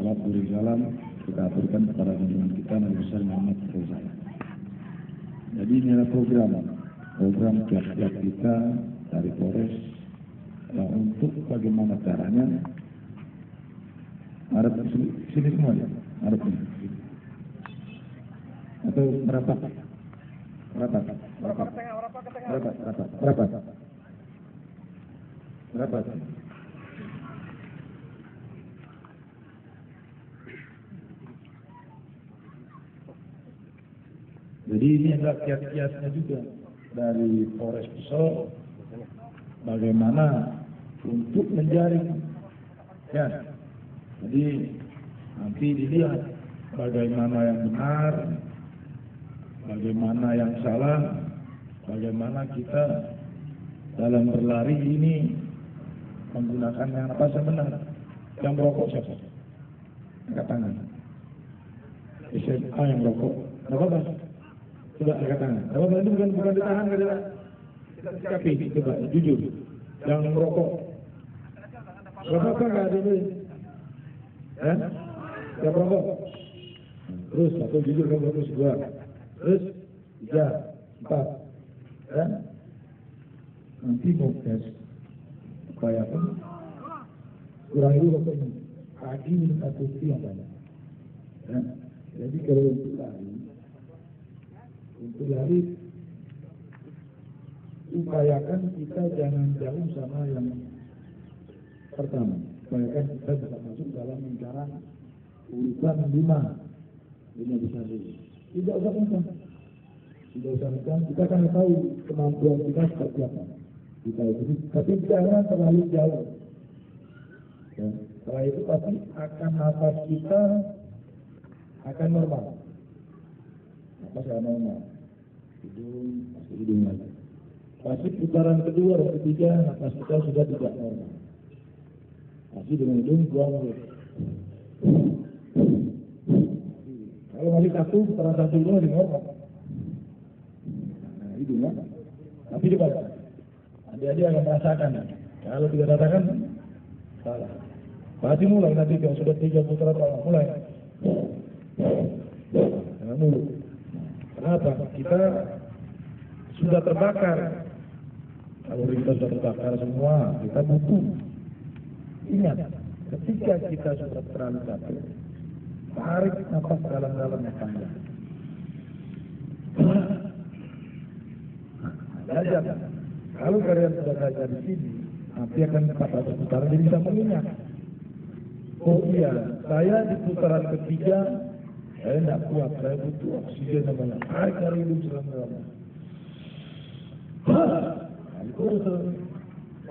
Salawat beri salam kita aturkan kepada junjungan kita Nabi besar Muhammad SAW. Jadi ini adalah program tiap-tiap kita dari Polres untuk bagaimana caranya Arab sini semua ya, Arab ini. Atau berapa? Jadi ini adalah kiat-kiatnya juga dari Polres Poso bagaimana untuk menjaring ya. Jadi nanti dilihat bagaimana yang benar, bagaimana yang salah, bagaimana kita dalam berlari ini menggunakan yang apa yang benar. Yang merokok siapa? Angkat tangan. SMA yang merokok. Apa? Coba angkat tangan. Apa itu bukan ditahan saja. Kita sikapi, coba jujur. Yang merokok. Berapa nggak ada ini? Yang merokok. Terus satu jujur kamu terus dua. Terus 3, 4. Nanti mau tes supaya apa? Kurangi dulu rokoknya. Pagi minum satu yang banyak. Ya. Jadi kalau untuk lari upayakan kita jangan jauh sama yang pertama. Upayakan kita bisa masuk dalam lingkaran urutan 5 besar dulu. Tidak usah kencang. Kita kan tahu kemampuan kita seperti apa. Kita itu, tapi jangan terlalu jauh. Ya. Setelah itu pasti akan nafas kita akan normal. Nafas akan normal. Hidung lagi. Pasti putaran kedua dan ketiga nafas kita sudah tidak normal. Pasti dengan hidung buang mulut. Kalau masih satu, putaran satu itu masih normal. Nah, hidung ya. Tapi di bawah. Adik-adik akan merasakan. Kalau tidak rasakan, salah. Pasti mulai nanti kalau sudah 3 putaran mulai. Jangan dulu. Kenapa? Kita sudah terbakar. Kalau kita sudah terbakar semua, kita butuh. Ingat, ketika kita sudah terlalu capek, tarik nafas dalam-dalam yang panjang. Belajar. Kalau kalian sudah belajar di sini, nanti akan 400 putaran jadi bisa mengingat. Oh iya, saya di putaran ketiga, saya tidak kuat, saya butuh oksigen namanya. Tarik dari hidung selama-lamanya. Itu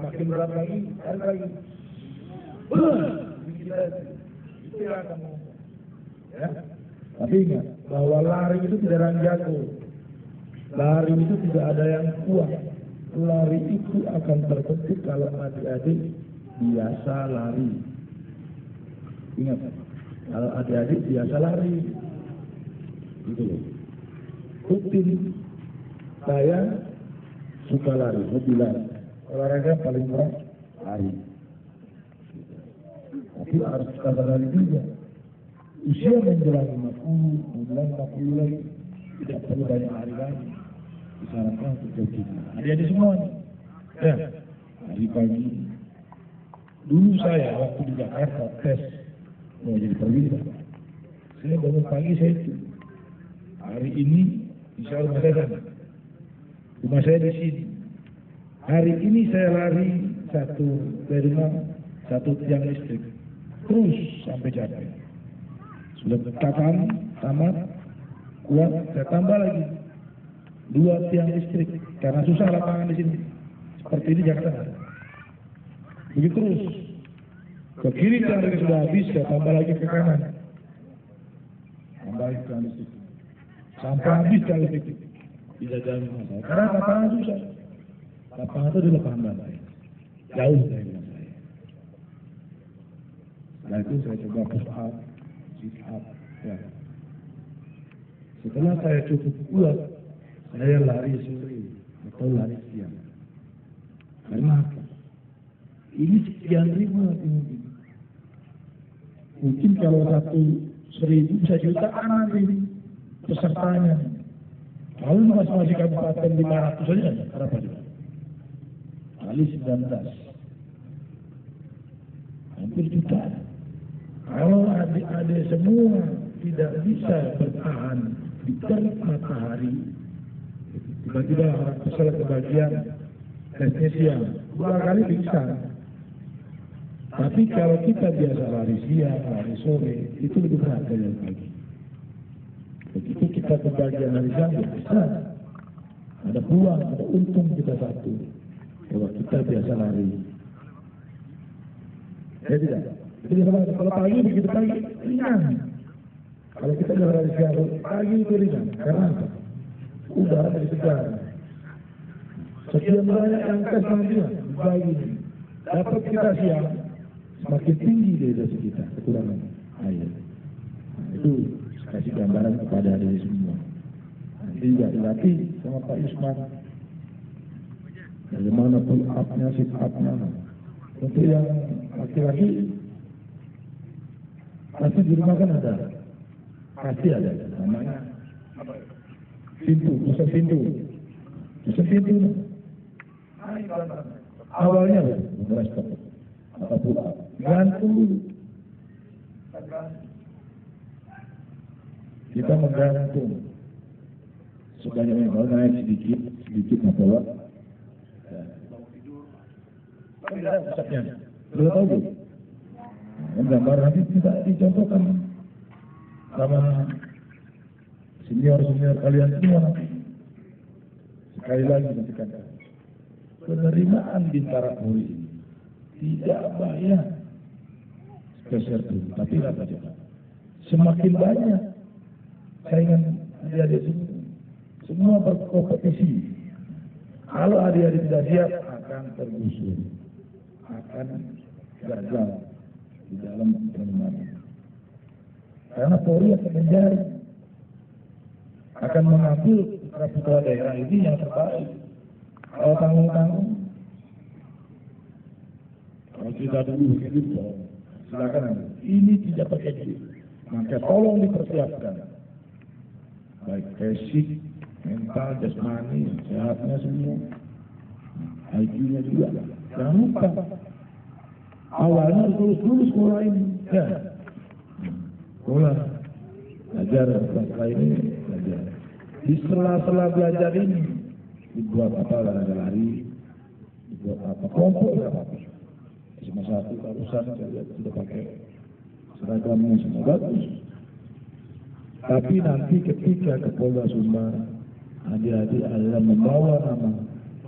makin berat lagi, tarik lagi. Itu yang akan ngomong. Ya. Tapi ingat, bahwa lari itu tidak orang jago. Lari itu tidak ada yang kuat. Lari itu akan terbentuk kalau adik-adik biasa lari. Ingat, kalau adik-adik biasa lari, itu loh. Rutin, saya suka lari, hobi lari. Olahraga paling murah, lari. Tapi harus kita lari juga. Usia menjelang 50, menjelang 60 lagi, tidak perlu banyak lari lagi. Disarankan untuk jogging. Adik-adik semua nih. Ya, hari pagi. Dulu saya waktu di Jakarta tes mau jadi perwira. Saya bangun pagi saya itu. Hari ini insya Allah saya sana. Rumah saya di sini. Hari ini saya lari dari rumah satu tiang listrik. Terus sampai capek. Sudah kapan tamat kuat saya tambah lagi 2 tiang listrik karena susah lapangan di sini. Seperti ini Jakarta. Begitu terus. Ke kiri tiang listrik sudah habis, saya tambah lagi ke kanan. Tambah lagi tiang listrik. Sampai habis tiang listrik. Tidak jalan rumah saya. Karena lapangan susah. Lapangan itu di lapangan balai. Jauh dari rumah saya. Setelah itu saya coba push up, sit up. Ya. Setelah saya cukup kuat, saya lari sore atau lari siang. Karena apa? Ini sekian ribu tinggi. Mungkin kalau 1.000 bisa jutaan nanti pesertanya. Kalau masing-masing kabupaten 500 saja berapa juga? Kali 19. Hampir jutaan. Kalau adik-adik semua tidak bisa bertahan di terik matahari, tiba-tiba orang pesawat kebagian tesnya siang, 2 kali bisa. Tapi kalau kita biasa lari siang, lari sore, itu lebih berat dari pagi. Begitu kita kebagian hari siang, bisa. Ada peluang, ada untung kita satu. Kalau kita biasa lari. Ya tidak. Jadi kalau pagi begitu pagi ringan. Kalau kita jalan lari siang pagi itu ringan. Karena apa? Udara dari segar. Sekian banyak yang tes nanti pagi ini. Dapat kita siang semakin tinggi dari dasi kita kekurangan air. Nah, itu kasih gambaran kepada diri semua. Nanti juga dilatih sama Pak Yusman. Bagaimana pull up-nya, sit up-nya. Untuk yang laki-laki, pasti di rumah kan ada. Pasti ada. Namanya pintu, pusat pintu. Pusat pintu. Awalnya berestop. Atau pull up. Gantung. Kita menggantung. Sebanyak yang kalau naik sedikit membawa. Pusatnya. Sudah tahu bu? Gambar nanti tidak dicontohkan sama senior kalian semua nanti. Sekali lagi nanti kata penerimaan Bintara Polri ini tidak banyak peserta, tapi apa juga semakin banyak saingan adik-adik semua berkompetisi. Kalau adik-adik tidak siap akan tergusur, akan gagal di dalam penerimaan. Karena Polri akan mencari, akan mengambil putra-putra daerah ini yang terbaik. Kalau tanggung-tanggung, kalau kita dulu begitu, silakan. Ini tidak pakai duit, maka tolong dipersiapkan. Baik fisik, mental, jasmani, sehatnya semua, IQ-nya juga. Jangan lupa, awalnya lulus sekolah ini, ya, sekolah, belajar setelah ini, belajar. Di sela-sela belajar ini, dibuat apa lari, dibuat apa kelompok ya apa. Cuma satu urusan saya sudah pakai seragamnya semua bagus. Tapi nanti ketika ke Polda Sumbar, adik-adik adalah membawa nama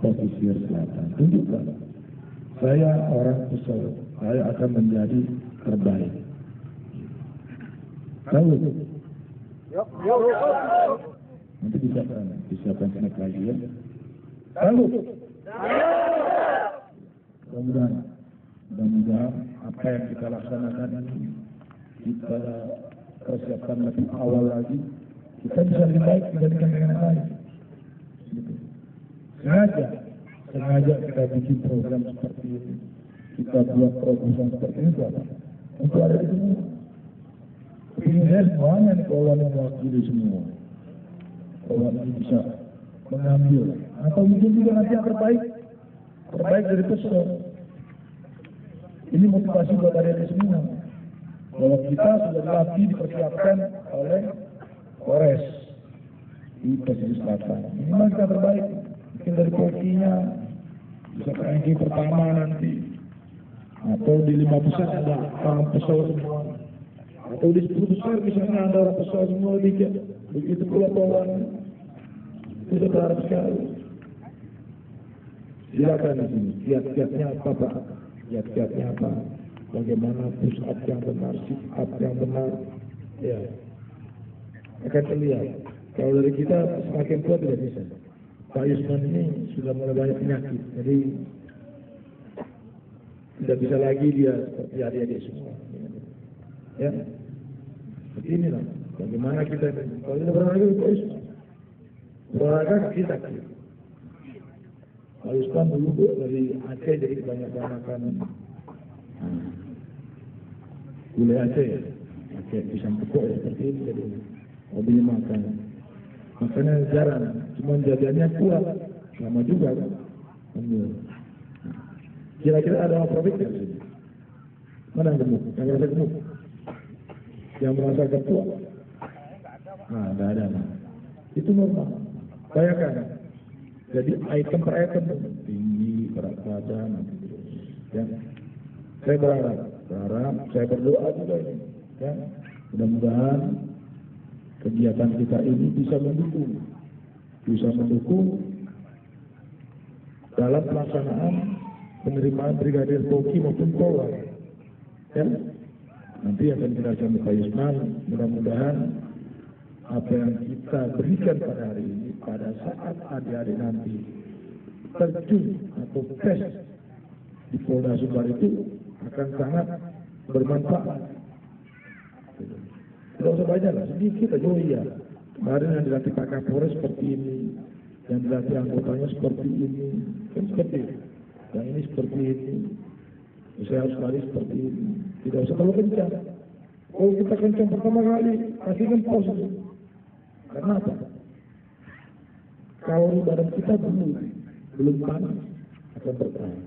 Pesisir Selatan. Tunjukkan, saya orang pesawat, saya akan menjadi terbaik. Tahu? Nanti disiapkan snack lagi ya. Tahu? Mudah-mudahan apa yang kita laksanakan ini kita persiapkan lebih awal lagi, kita bisa lebih baik dibandingkan dengan yang lain. Sengaja kita bikin program seperti ini, kita buat program seperti ini apa? Untuk ada di semua. Ini saya semuanya nih kawan yang mewakili semua. Kawan ini bisa mengambil, atau mungkin juga nanti yang terbaik dari pesawat. Ini motivasi buat adik-adik semua. Bahwa kita sudah dilatih, dipersiapkan oleh Polres di Pesisir Selatan. Ini memang kita terbaik. Mungkin dari kokinya bisa ke ranking pertama nanti. Atau di 5 besar ada orang pesawat semua. Atau di 10 besar misalnya ada orang pesawat semua dikit. Begitu pula Polwan. Itu berharap sekali. Silakan di sini. Kiat-kiatnya apa Pak? Kiat-kiatnya apa? Bagaimana push up yang benar, sit up yang benar, ya akan terlihat. Kalau dari kita semakin tua tidak bisa. Pak Yusman ini sudah mulai banyak penyakit, jadi tidak bisa lagi dia seperti adik-adik semua. Ya, begini lah. Bagaimana kita kalau kita berolahraga Pak Yusman, berolahraga kita. Pak Yusman dulu dari Aceh jadi banyak-banyakan. gulai Aceh, pakai pisang kepok ya, seperti ini jadi hobinya makan. Makanya jarang, cuma jajannya kuat, sama juga kan. Kira-kira ada apa produk nggak sih? Mana yang gemuk? Yang merasa gemuk? Yang merasa ketua? Nah, nggak ada. Itu normal. Bayangkan. Jadi item per item tinggi, berat badan, ya. Saya berharap, saya berdoa juga ini, ya. Mudah-mudahan kegiatan kita ini bisa mendukung dalam pelaksanaan penerimaan Brigadir Poki maupun Polwan. Ya, nanti akan kita sampai Pak Yusman. Mudah-mudahan apa yang kita berikan pada hari ini, pada saat adik-adik nanti terjun atau tes di Polda Sumbar itu akan sangat bermanfaat. Tidak usah banyak lah, sedikit aja. Oh iya, kemarin yang dilatih Pak Kapolres seperti ini, yang dilatih anggotanya seperti ini, kan seperti itu. Yang ini seperti ini, saya harus lari seperti ini. Tidak usah terlalu kencang. Kalau kita kencang pertama kali, pastikan pause. Karena apa? Kalau badan kita belum panas, akan bertahan.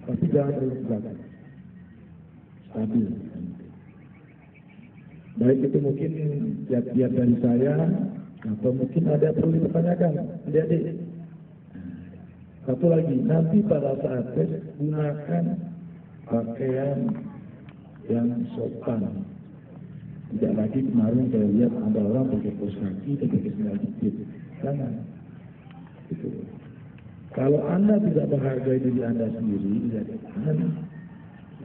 Tapi jangan terlalu belakang. Stabil. Baik, itu mungkin kiat-kiat dari saya, atau mungkin ada yang perlu dipertanyakan, adik-adik. Satu lagi, nanti pada saat tes gunakan pakaian yang sopan. Tidak lagi kemarin saya lihat ada orang pakai kaos kaki, pakai sandal jepit. Jangan. Itu. Kalau Anda tidak menghargai diri Anda sendiri,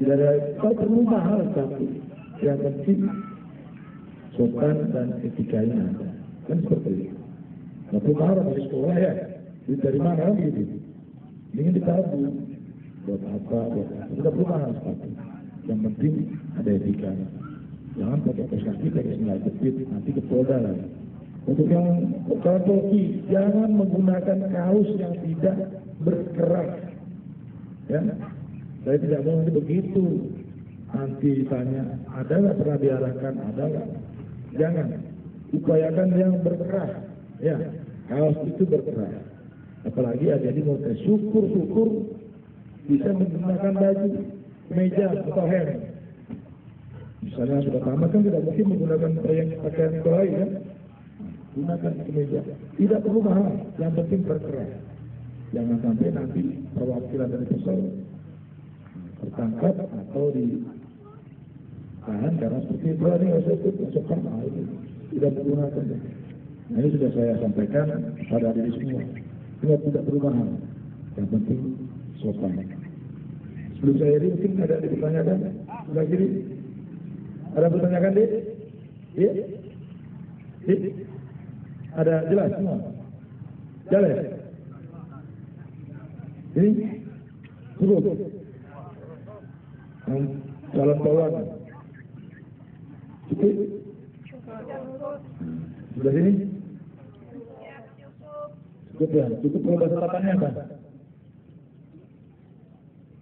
tidak ada. Kau perlu mahal, tapi yang penting sopan dan etikanya ada. Kan seperti itu. Nggak perlu mahal dari sekolah ya. Dari mana gitu? Ingin ditabung. Buat apa? Tidak perlu mahal sepatu. Yang penting ada etikanya. Jangan pakai kaos kaki, pakai sandal jepit, nanti ke Polda lagi. Untuk yang Poki, jangan menggunakan kaos yang tidak berkerak. Ya, saya tidak mau nanti begitu. Nanti ditanya, ada nggak pernah diarahkan? Ada nggak? Jangan. Upayakan yang berkerak. Ya, kaos itu berkerak. Apalagi ada di mau tes, syukur bisa menggunakan baju, meja atau hem. Misalnya sudah tamat kan tidak mungkin menggunakan pakaian lain ya. Gunakan kemeja. Tidak perlu mahal, yang penting berkerak. Jangan sampai nanti perwakilan dari pusat tertangkap atau ditahan karena seperti itu ini nggak usah ikut masukkan itu tidak menggunakan. Nah, ini sudah saya sampaikan pada diri semua. Tidak perlu mahal, yang penting sopan. Sebelum saya ini mungkin ada yang dipertanyakan sebelah kiri. Ada pertanyaan, Dik? Iya? Dik? Ada jelas semua? Jelas? Ini? Cukup? Calon Polwan? Cukup? Sudah sini? Cukup ya? Cukup kalau bahasa tapannya apa?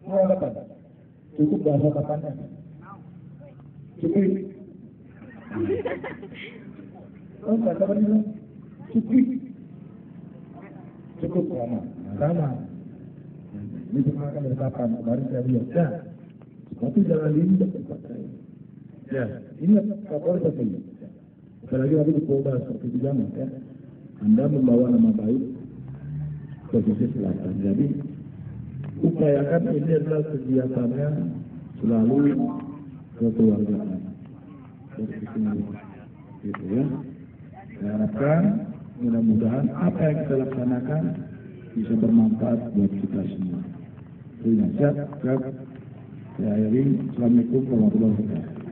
Mau apa? Cukup bahasa tapannya. Cukup. Oh, bahasa apa nih? Cukup. Cukup sama. Ini cuma akan dari tapan. Kemarin saya lihat. Ya. Tapi jangan lindas tempat saya. Ya. Ingat Kapolres ini. Apalagi nanti di Polda seperti itu jangan ya. Anda membawa nama baik posisi selatan. Jadi upayakan ini adalah kegiatannya selalu kekeluargaan. Gitu ya. Saya harapkan mudah-mudahan apa yang kita laksanakan bisa bermanfaat buat kita semua. Terima kasih. Saya akhiri. Assalamualaikum warahmatullahi wabarakatuh.